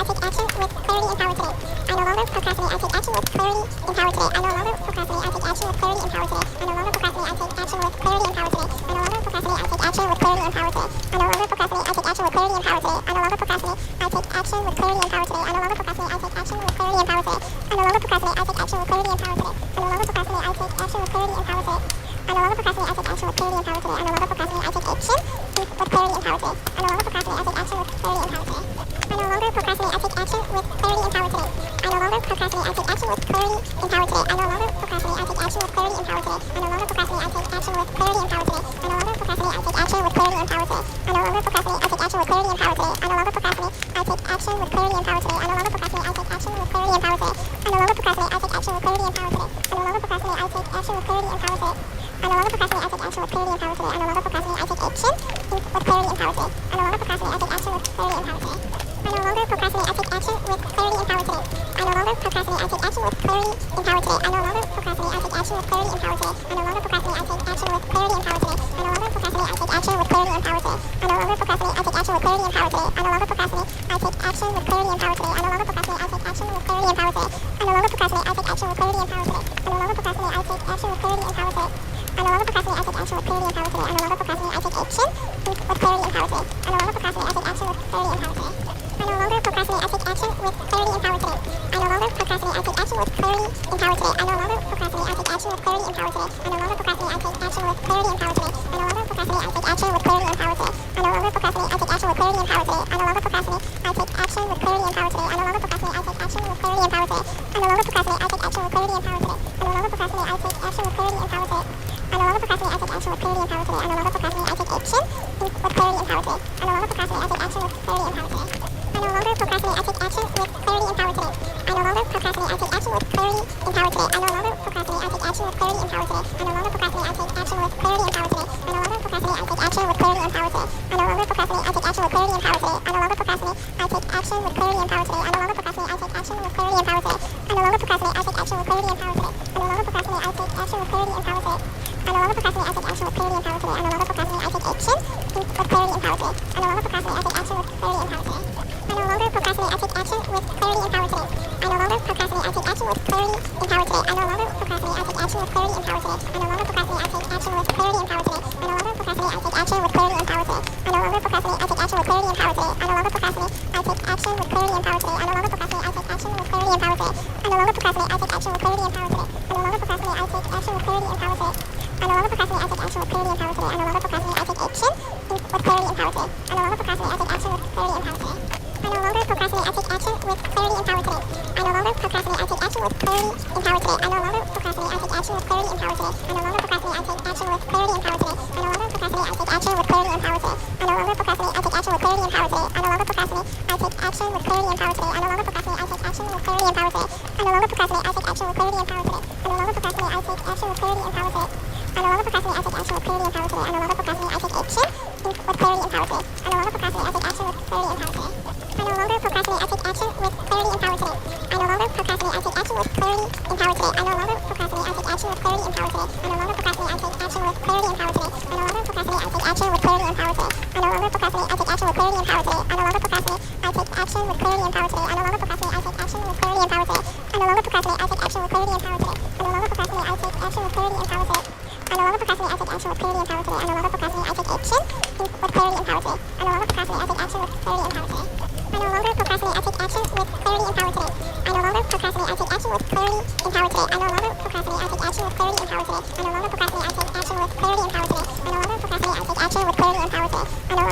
I take action with clarity and power today. I no longer procrastinate. I take action with clarity and power today. I no longer procrastinate. I take action with clarity and power today. I no longer procrastinate. I take action with clarity and power today. I no longer procrastinate. I take action with clarity and power today. I no longer procrastinate. I take action with clarity and power today. I no longer procrastinate. I take action with clarity and power today. I no longer procrastinate. I take action with clarity and power today. I no longer procrastinate. I take action with clarity and power today. I no longer procrastinate. I take action with clarity and power today. I no longer procrastinate. I take action with clarity and power today. I no longer procrastinate. I take action with clarity and power today. I no longer procrastinate. I take action with clarity and power today. I no longer procrastinate. I take action with clarity and power today. I no longer procrastinate. I take action with clarity and power today. I no longer procrastinate. I take action with clarity and power today. I no longer procrastinate. I take action with clarity and power today. I no longer procrastinate. I take action with clarity and power today. I no longer procrastinate. I take action with clarity and power today. I no longer procrastinate. I take action with clarity and power today. I no longer procrastinate. I take action with clarity and power today. I no longer procrastinate. I take action with clarity and power today. I no longer procrastinate. I take action with clarity and power today. I no longer procrastinate. I take action with clarity and power today. I no longer procrastinate. I take action with clarity and power today. I no longer procrastinate. I take action with clarity and power today. I no longer procrastinate. I take action with clarity and power today. I no longer procrastinate. I take action with clarity and power today. I no longer procrastinate. I take action with clarity and power today. I no longer procrastinate. I take action with clarity and power today. I no longer procrastinate. I take action with clarity and power today. I no longer procrastinate. I take action with clarity and power today. I no longer procrastinate. I take action with clarity and power today. I no longer procrastinate. I take action with clarity and power today. I no longer procrastinate. I take action with clarity and power today. I no longer procrastinate. I take action with clarity and power today. I no longer procrastinate. I take action with clarity and power today. I no longer procrastinate. I take action with clarity and power today. I no longer procrastinate. I take action with clarity and power today. I no longer procrastinate. I take action with clarity and power today. I no longer procrastinate. I take action with clarity and power today. I no longer procrastinate. I take action with clarity and power today. I no longer procrastinate. I take action with clarity and power today. I no longer procrastinate. I take action with clarity and power today. I no longer procrastinate. I take action with clarity and power today. I no longer procrastinate. I take action with clarity and power today. I no longer procrastinate. I take action with clarity and power today. I no longer procrastinate. I take action with clarity and power today. I no longer procrastinate. I take action with clarity and power today. I no longer procrastinate. I take action with clarity and power today. I no longer procrastinate. I take action with clarity and power today. I no longer procrastinate. I take action with clarity and power today. I no longer procrastinate. I take action with clarity and power today. I no longer procrastinate. I take action with clarity and power today. I no longer procrastinate. I take action with clarity and power today. I no longer procrastinate. I take action with clarity and power today. I no longer procrastinate. I take action with clarity and power today. I no longer procrastinate. I take action with clarity and power today. I no longer procrastinate. I take action with clarity and power today. I no longer procrastinate. I take action with clarity and power today. I no longer procrastinate. I take action with clarity and power today. I no longer procrastinate. I take action with clarity and power today. I no longer procrastinate. I take action with clarity and power today. I no longer procrastinate. I take action with clarity and power today. I no longer procrastinate. I take action with clarity and power today. I no longer procrastinate. I take action with clarity and power today. I no longer procrastinate. I take action with clarity and power today. I no longer procrastinate. I take action with clarity and power today. I no longer procrastinate. I take action with clarity and power today. I no longer procrastinate. I take action with clarity and power today. I no longer procrastinate. I take action with clarity and power today. I no longer procrastinate. I take action with clarity and power today. I no longer procrastinate. I take action with clarity and power today. I no longer procrastinate. I take action with clarity and power today. I no longer procrastinate. I take action with clarity and power today. I no longer procrastinate. I take action with clarity and power today. I no longer procrastinate. I take action with clarity and power today. I no longer procrastinate. I take action with clarity and power today. I no longer procrastinate. I take action with clarity and power today. I no longer procrastinate. I take action with clarity and power today. I no longer procrastinate. I take action with clarity and power today. I no longer procrastinate. I take action with clarity and power today. I no longer procrastinate. I take action with clarity and power today. I no longer procrastinate. I take action with clarity and power today. I no longer procrastinate. I take action with clarity and power today. I no longer procrastinate. I take action with clarity and power today. I no longer procrastinate. I take action with clarity and power today. I no longer procrastinate. I take action with clarity and power today. I no longer procrastinate. I take action with clarity and power today. I no longer procrastinate. I take action with clarity and power today. I no longer procrastinate. I take action with clarity and power today. I no longer procrastinate. I take action with clarity and power today. I no longer procrastinate. I take action with clarity and power today. I no longer procrastinate. I take action with clarity and power today. I no longer procrastinate. I take action with clarity and power today. I no longer procrastinate. I take action with clarity and power today. I no longer procrastinate. I take action with clarity and power today. I no longer procrastinate. I take action with clarity and power today. I no longer procrastinate. I take action with clarity and power today. I no longer procrastinate. I take action with clarity and power today. I no longer procrastinate. I take action with clarity and power today. I no longer procrastinate. I take action with clarity and power today. I no longer procrastinate. I take action with clarity and power today. I no longer procrastinate. I take action with clarity and power today. I no longer procrastinate. I take action with clarity and power today. I no longer procrastinate. I take action with clarity and power today. I no longer procrastinate. I take action with clarity and power today. I no longer procrastinate. I take action with clarity and power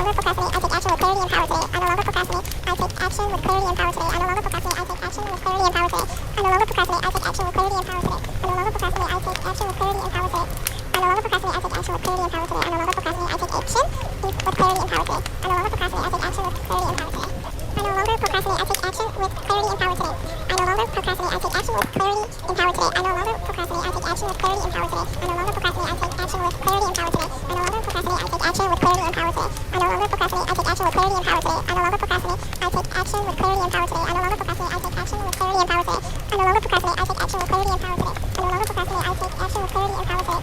today. I no longer procrastinate. I take action with clarity and power today. I no longer procrastinate. I take action with clarity and power today. I no longer procrastinate. I take action with clarity and power today. I no longer procrastinate. I take action with clarity and power today. I no longer procrastinate. I take action with clarity and power today. I no longer procrastinate. I take action with clarity and power today. I no longer procrastinate. I take action with clarity and power today. I no longer procrastinate. I take action with clarity and power today. I no longer procrastinate. I take action with clarity and power today. I no longer procrastinate. I take action with clarity and power today. I no longer procrastinate. I take action with clarity and power today. I no longer procrastinate. I take action with clarity and power today. I no longer procrastinate. I take action with clarity and power today. I no longer procrastinate. I take action with clarity and power today. I no longer procrastinate. I take action with clarity and power today. I no longer procrastinate. I take action with clarity and power today. I no longer procrastinate. I take action with clarity and power today. I no longer procrastinate. I take action with clarity and power today. I no longer procrastinate. I take action with clarity and power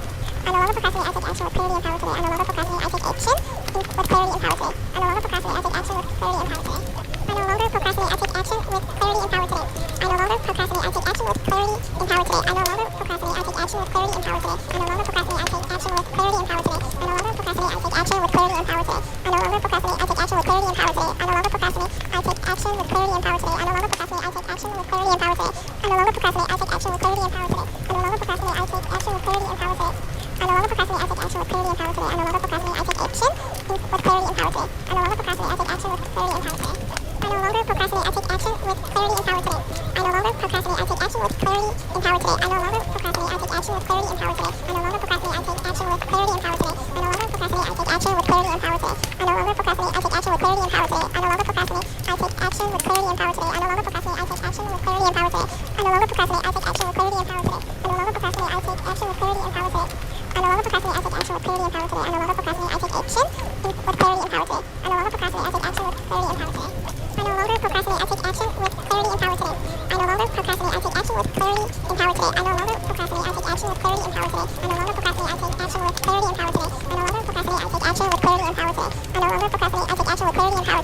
today. I no longer procrastinate. I take action with clarity and power today. I no longer procrastinate. I take action with clarity and power today. I no longer procrastinate. I take action with clarity and power today. I no longer procrastinate. I take action action with clarity and power today. I no longer procrastinate. I take action with clarity and power today. I no longer procrastinate. I take action with clarity and power today. I no longer procrastinate. I take action with clarity and power today. I no longer procrastinate. I take action with clarity and power today. I no longer procrastinate. I take action with clarity and power today. I no longer procrastinate. I take action with clarity and power today. I no longer procrastinate. I take action with clarity and power today. I no longer procrastinate. I take action with clarity and power today. I no longer procrastinate. I take action with clarity and power today. I no longer procrastinate. I take action with clarity and power today. I no longer procrastinate. I take action with clarity and power today. I no longer procrastinate. I take action with clarity and power today. I no longer procrastinate. I take action with clarity and power today. I no longer procrastinate. I take action with clarity and power today. I no longer procrastinate. I take action with clarity and power today. I no longer procrastinate. I take action with clarity and power today. I no longer procrastinate. I take action with clarity and power today. I no longer procrastinate. I take action with clarity and power today. I no longer procrastinate. I take action with clarity and power today. I no longer procrastinate. I take action with clarity and power today. I no longer procrastinate. I take action with clarity and power today. I no longer procrastinate. I take action with clarity and power today. I no longer procrastinate. I take action with clarity and power today. I no longer procrastinate. I take action with clarity and power today. I no longer procrastinate. I take action with clarity and power today. I no longer procrastinate. I take action with clarity and power today. I no longer procrastinate. I take action with clarity and power today. I no longer procrastinate. I take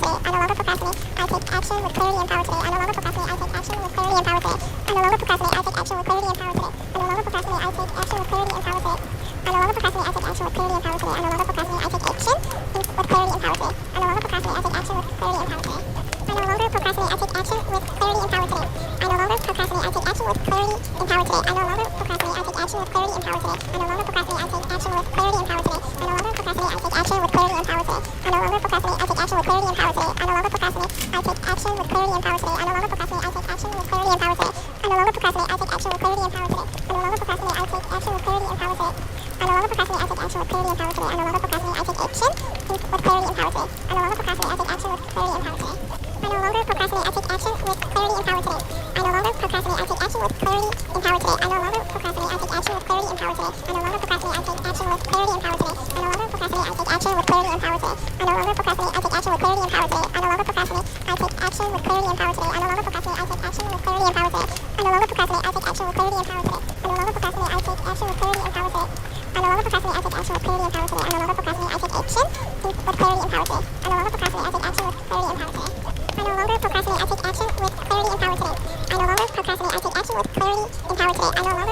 action with clarity and power today. I no longer procrastinate. I take action with clarity and power today. I no longer procrastinate. I take action with clarity and power today. I no longer procrastinate. I take action with clarity and power today. I no longer procrastinate. I take action with clarity and power today. I no longer procrastinate. I take action with clarity and power today. I no longer procrastinate. I take action with clarity and power today. I no longer procrastinate. I take action with clarity and power today. I no longer procrastinate. I take action with clarity and power today. I no longer procrastinate. I take action with clarity and power today. I no longer procrastinate. I take action with clarity and power today. I no longer procrastinate. I take action with clarity and power today. I no longer procrastinate. I take action with clarity and power today. I no longer procrastinate. I take action with clarity and power today. I no longer procrastinate. I take action with clarity and power today. I no longer procrastinate. I take action with clarity and power today. I no longer procrastinate. I take action with clarity and power today. I no longer procrastinate. I take action with clarity and power today. I no longer procrastinate. I take action with clarity and power today. I no longer procrastinate. I take action with clarity and power today. I no longer procrastinate. I take action with clarity and power today. I no longer procrastinate. I take action with clarity and power today. I no longer procrastinate. I take action with clarity and power today. I no longer procrastinate. I take action with clarity and power today. I no longer procrastinate. I take action with clarity and power today. I no longer procrastinate. I take action with clarity and power today. I no longer procrastinate. I take action with clarity and power today. I no longer procrastinate. I take action with clarity and power today. I no longer procrastinate. I take action with clarity and power today. I no longer procrastinate. I take action with clarity and power today. I no longer procrastinate. I take action with clarity and power today. I no longer procrastinate. I take action with clarity and power today. I no longer procrastinate. I take action with clarity and power today. I no longer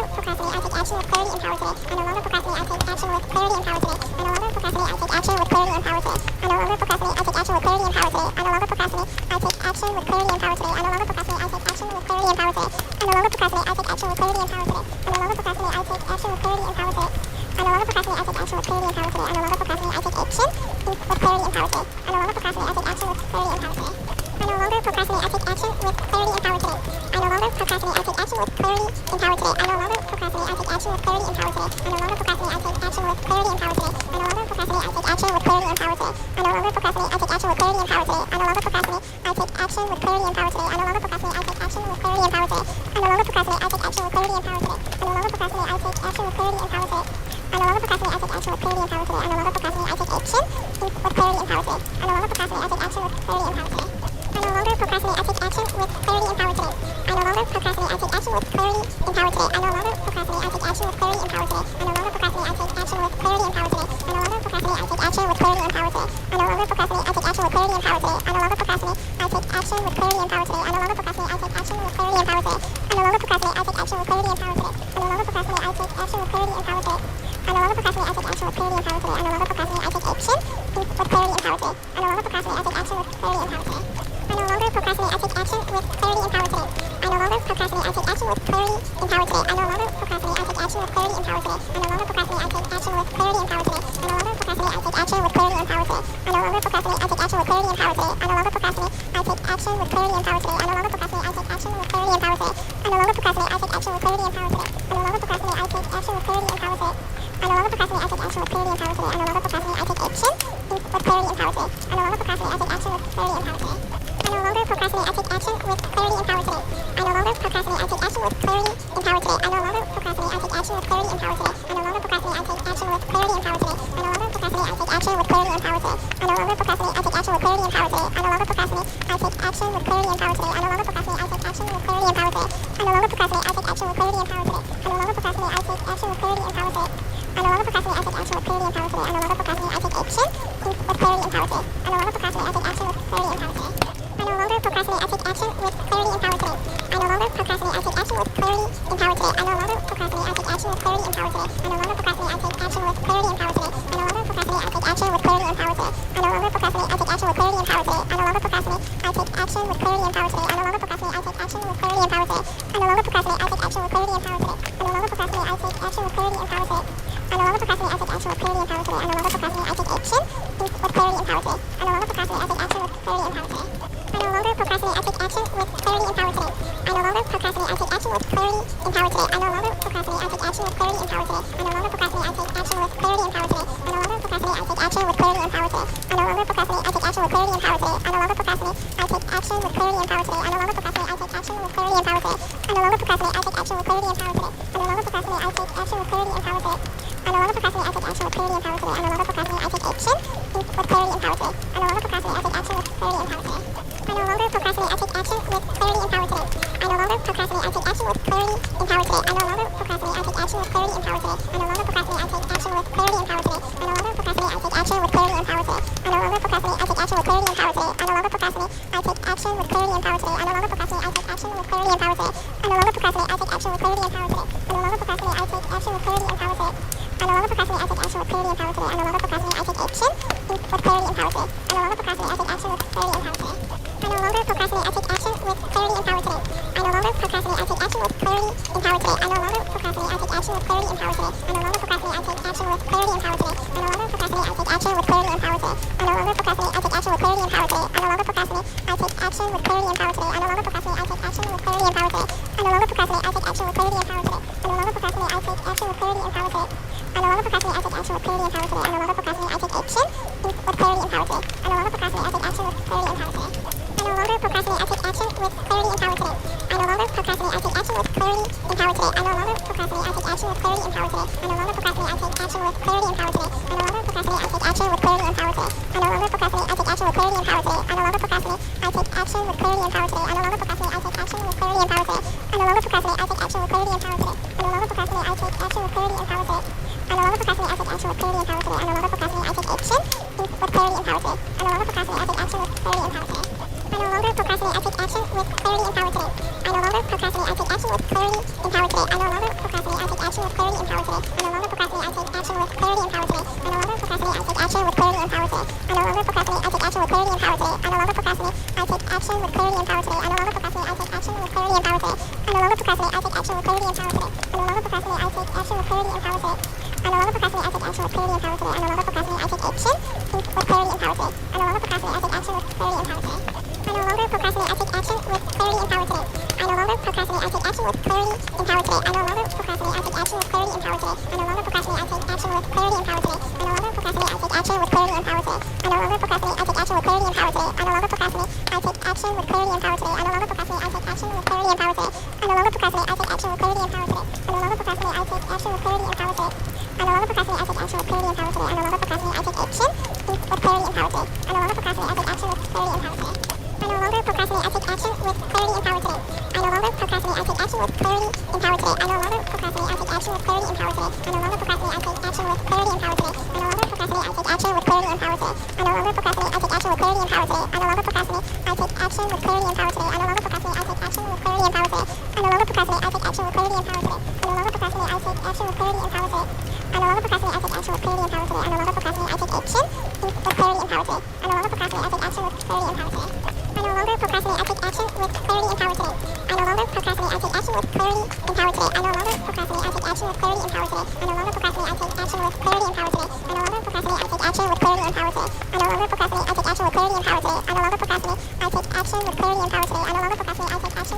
procrastinate. I take action with clarity and power today. I no longer procrastinate. I take action with clarity and power today. I no longer procrastinate. I take action with clarity and power today. I no longer procrastinate. I take action with clarity and power today. I no longer procrastinate. I take action with clarity and power today. I no longer procrastinate. I take action with clarity and power today. I no longer procrastinate. I take action with clarity and power today. I no longer procrastinate. I take action with clarity and power today. I no longer procrastinate. I take action with clarity and power today. I no longer procrastinate. I take action with clarity and power today. I no longer procrastinate. I take action with clarity and power today. I no longer procrastinate. I take action with clarity and power today. I no longer procrastinate. I take action with clarity and power today. I no longer procrastinate. I take action with clarity and power today. I no longer procrastinate. I take action with clarity and power today. I no longer procrastinate. I take action with clarity and power today. I no longer procrastinate. I take action with clarity and power today. I no longer procrastinate. I take action with clarity and power today. I no longer procrastinate. I take action with clarity and power today. I no longer procrastinate. I take action with clarity and power today. I no longer procrastinate. I take action with clarity and power today. I no longer procrastinate. I take action with clarity and power today. I no longer procrastinate. I take action with clarity and power today. I no longer procrastinate. I take action with clarity and power today. I no longer procrastinate. I take action with clarity and power today. I no longer procrastinate. I take action with clarity and power today. I no longer procrastinate. I take action with clarity and power today. I no longer procrastinate. I take action with clarity and power today. I no longer procrastinate. I take action with clarity and power today. I no longer procrastinate. I take action with clarity and power today. I no longer procrastinate. I take action with clarity and power today. I no longer procrastinate. I take action with clarity and power today. I no longer procrastinate. I take action with clarity and power today. I no longer procrastinate. I take action with clarity and power today. I no longer procrastinate. I take action with clarity and power today. I no longer procrastinate. I take action with clarity and power today. I no longer procrastinate. I take action with clarity and power today. I no longer procrastinate. I take action with clarity and power today. I no longer procrastinate. I take action with clarity and power today. I no longer procrastinate. I take action with clarity and power today. I no longer procrastinate. I take action with clarity and power today. I no longer procrastinate. I take action with clarity and power today. I no longer procrastinate. I take action with clarity and power today. I no longer procrastinate. I take action with clarity and power today. I no longer procrastinate. I take action with clarity and power today. I no longer procrastinate. I take action with clarity and power today. I no longer procrastinate. I take action with clarity and power today. I no longer procrastinate. I take action with clarity and power today. I no longer procrastinate. I take action with clarity and power today. I no longer procrastinate. I take action with clarity and power today. I no longer procrastinate. I take action with clarity and power today. I no longer procrastinate. I take action with clarity and power today. I no longer procrastinate. I take action with clarity and power today. I no longer procrastinate. I take action with clarity and power today. I no longer procrastinate. I take action with clarity and power today. I no longer procrastinate. I take action with clarity and power today. I no longer procrastinate. I take action with clarity and power today. I no longer procrastinate. I take action with clarity and power today. I no longer procrastinate. I take action with clarity and power today. I no longer procrastinate. I take action with clarity and power today. I no longer procrastinate. I take action with clarity and power today. I no longer procrastinate. I take action with clarity and power today. I no longer procrastinate. I take action with clarity and power today. I no longer procrastinate. I take action with clarity and power today. I no longer procrastinate. I take action with clarity and power today. I no longer procrastinate. I take action with clarity and power today. I no longer procrastinate. I take action with clarity and power today. I no longer procrastinate. I take action with clarity and power today. I no longer procrastinate. I take action with clarity and power today. I no longer procrastinate. I take action with clarity and power today. I no longer procrastinate. I take action with clarity and power today. I no longer procrastinate. I take action with clarity and power today. I no longer procrastinate. I take action with clarity and power today. I no longer procrastinate. I take action with clarity and power today. I no longer procrastinate. I take action with clarity and power today. I no longer procrastinate. I take action with clarity and power today. I no longer procrastinate. I take action with clarity and power today. I no longer procrastinate. I take action with clarity and power today. I no longer procrastinate. I take action with clarity and power today. I no longer procrastinate. I take action with clarity and power today. I no longer procrastinate. I take action with clarity and power today. I no longer procrastinate. I take action with clarity and power today. I no longer procrastinate. I take action with clarity and power today. I no longer procrastinate. I take action with clarity and power today. I no longer procrastinate. I take action with clarity and power today. I no longer procrastinate. I take action with clarity and power today. I no longer procrastinate. I take action with clarity and power today. I no longer procrastinate. I take action with clarity and power today. I no longer procrastinate. I take action with clarity and power today. I no longer procrastinate. I take action with clarity and power today. I no longer procrastinate. I take action with clarity and power today. I no longer procrastinate. I take action with clarity and power today. I no longer procrastinate. I take action with clarity and power today. I no longer procrastinate. I take action with clarity and power today. I no longer procrastinate. I take action with clarity and power today. I no longer procrastinate. I take action with clarity and power today. I no longer procrastinate. I take action with clarity and power today. I no longer procrastinate. I take action with clarity and power today. I no longer procrastinate. I take action with clarity and power today. I no longer procrastinate. I take action with clarity and power today. I no longer procrastinate. I take action with clarity and power today. I no longer procrastinate. I take action with clarity and power today. I no longer procrastinate. I take action with clarity and power today. I no longer procrastinate. I take action with clarity and power today. I no longer procrastinate. I take action with clarity and power today. I no longer procrastinate. I take action with clarity and power today. I no longer procrastinate. I take action with clarity and power today. I no longer procrastinate. I take action with clarity and power today. I no longer procrastinate. I take action with clarity and power today. I no longer procrastinate. I take action with clarity and power today. I no longer procrastinate. I take action with clarity and power today. I no longer procrastinate. I take action with clarity and power today. I no longer procrastinate. I take action with clarity and power today. I no longer procrastinate. I take action with clarity and power today. I no longer procrastinate. I take action with clarity and power today. I no longer procrastinate. I take action with clarity and power today. I no longer procrastinate. I take action with clarity and power today. I no longer procrastinate. I take action with clarity and power today. I no longer procrastinate. I take action with clarity and power today. I no longer procrastinate. I take action with clarity and power today. I no longer procrastinate. I take action with clarity and power today. I no longer procrastinate. I take action with clarity and power today. I no longer procrastinate. I take action with clarity and power today. I no longer procrastinate. I take action with clarity and power today. I no longer procrastinate. I take action with clarity and power today. I no longer procrastinate. I take action with clarity and power today. I no longer procrastinate. I take action with clarity and power today. I no longer procrastinate. I take action with clarity and power today. I no longer procrastinate. I take action with clarity and power today. I no longer procrastinate. I take action with clarity and power today. I no longer procrastinate. I take action with clarity and power today. I no longer procrastinate. I take action with clarity and power today. I no longer procrastinate. I take action with clarity and power today. I no longer procrastinate. I take action with clarity and power today. I no longer procrastinate. I take action with clarity and power today. I no longer procrastinate. I take action with clarity and power today. I no longer procrastinate. I take action with clarity and power today. I no longer procrastinate. I take action with clarity and power today. I no longer procrastinate. I take action with clarity and power today. I no longer procrastinate. I take action with clarity and power today. I no longer procrastinate. I take action with clarity and power today. I no longer procrastinate. I take action with clarity and power today. I no longer procrastinate. I take action with clarity and power today. I no longer procrastinate. I take action with clarity and power today. I no longer procrastinate. I take action with clarity and power today. I no longer procrastinate. I take action with clarity and power today. I no longer procrastinate. I take action with clarity and power today. I no longer procrastinate. I take action with clarity and power today. I no longer procrastinate. I take action with clarity and power today. I no longer procrastinate. I take action with clarity and power today. I no longer procrastinate. I take action with clarity and power today. I no longer procrastinate. I take action with clarity and power today. I no longer procrastinate. I take action with clarity and power today. I no longer procrastinate. I take action with clarity and power today. I no longer procrastinate. I take action with clarity and power today. I no longer procrastinate. I take action with clarity and power today. I no longer procrastinate. I take action with clarity and power today. I no longer procrastinate. I take action with clarity and power today. I no longer procrastinate. I take action with clarity and power today. I no longer procrastinate. I take action with clarity and power today. I no longer procrastinate. I take action with clarity and power today. I no longer procrastinate. I take action with clarity and power today. I no longer procrastinate. I take action with clarity and power today. I no longer procrastinate. I take action with clarity and power today. I no longer procrastinate. I take action with clarity and power today. I no longer procrastinate. I take action with clarity and power today. I no longer procrastinate. I take action with clarity and power today. I no longer procrastinate. I take action with clarity and power today. I no longer procrastinate. I take action with clarity and power today. I no longer procrastinate. I take action with clarity and power today. I no longer procrastinate. I take action with clarity and power today. I no longer procrastinate. I take action with clarity and power today. I no longer procrastinate. I take action with clarity and power today. I no longer procrastinate. I take action with clarity and power today. I no longer procrastinate. I take action with clarity and power today. I no longer procrastinate. I take action with clarity and power today. I no longer procrastinate. I take action with clarity and power today. I no longer procrastinate. I take action with clarity and power today. I no longer procrastinate. I take action with clarity and power today. I no longer procrastinate. I take action with clarity and power today. I no longer procrastinate. I take action with clarity and power today. I no longer procrastinate. I take action with clarity and power today. I no longer procrastinate. I take action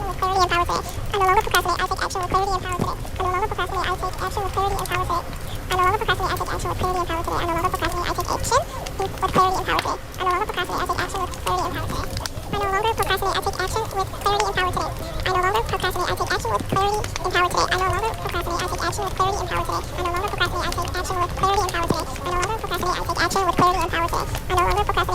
with clarity and power today. I no longer procrastinate. I take action with clarity and power today. I no longer procrastinate. I take action with clarity and power today. I no longer procrastinate. I take action with clarity and power today. I no longer procrastinate. I take action with clarity and power today. I no longer procrastinate. I take action with clarity and power today. I no longer procrastinate. I take action with clarity and power today. I no longer procrastinate. I take action with clarity and power today. I no longer procrastinate. I take action with clarity and power today. I no longer procrastinate. I take action with clarity and power today. I no longer procrastinate. I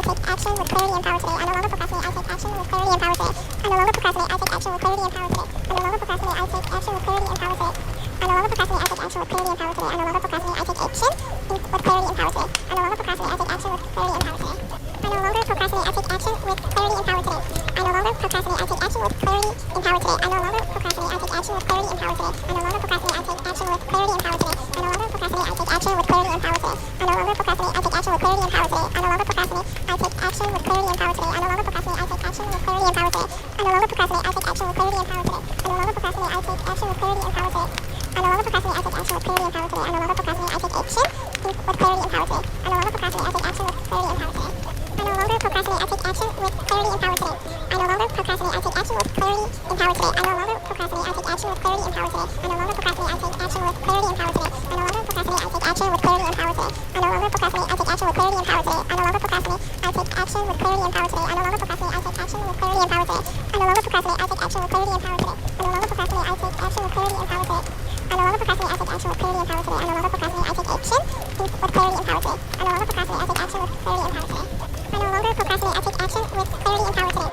take action with clarity and power today. I no longer procrastinate. I take action with clarity and power today. I no longer procrastinate. I take action with clarity and power today. I no longer procrastinate. I take action with clarity and power today. I no longer procrastinate. I take action with clarity and power today. I no longer procrastinate. I take action with clarity and power today. I no longer procrastinate. I take action with clarity and power today. I no longer procrastinate. procrastinate, I take action with clarity and power today. I no longer procrastinate, I take action with clarity and power today. I no longer procrastinate, I take action with clarity and power today. I no longer procrastinate, I take action with clarity and power today. I no longer procrastinate, I take action with clarity and power today. I no longer procrastinate, I take action with clarity and power today. I no longer procrastinate, I take action with clarity and power today. I no longer procrastinate, I take action with clarity and power today. I no longer procrastinate, I take action with clarity and power today. I no longer procrastinate, I take action with clarity and power today. I no longer procrastinate, I take action with clarity and power today. I no longer procrastinate, I take action with clarity and power today. I no longer procrastinate, I take action with clarity and power today. I no longer procrastinate, I take action with clarity and power today. I no longer procrastinate, I take action with clarity and power today. I no longer procrastinate, I take action with clarity and power today. I no longer procrastinate, I take action with clarity and power today. I no longer procrastinate, I take action with clarity and power today. I no longer procrastinate, I take action with clarity and power today. I no longer procrastinate, I take action with clarity and power today. I no longer procrastinate, I take action with clarity and power today. I no longer procrastinate, I take action with clarity and power today. I no longer procrastinate, I take action with clarity and power today. I no longer procrastinate, I take action with clarity and power today. I no longer procrastinate, I take action with clarity and power today. I no longer procrastinate, I take action with clarity and power today. I no longer procrastinate, I take action with clarity and power today.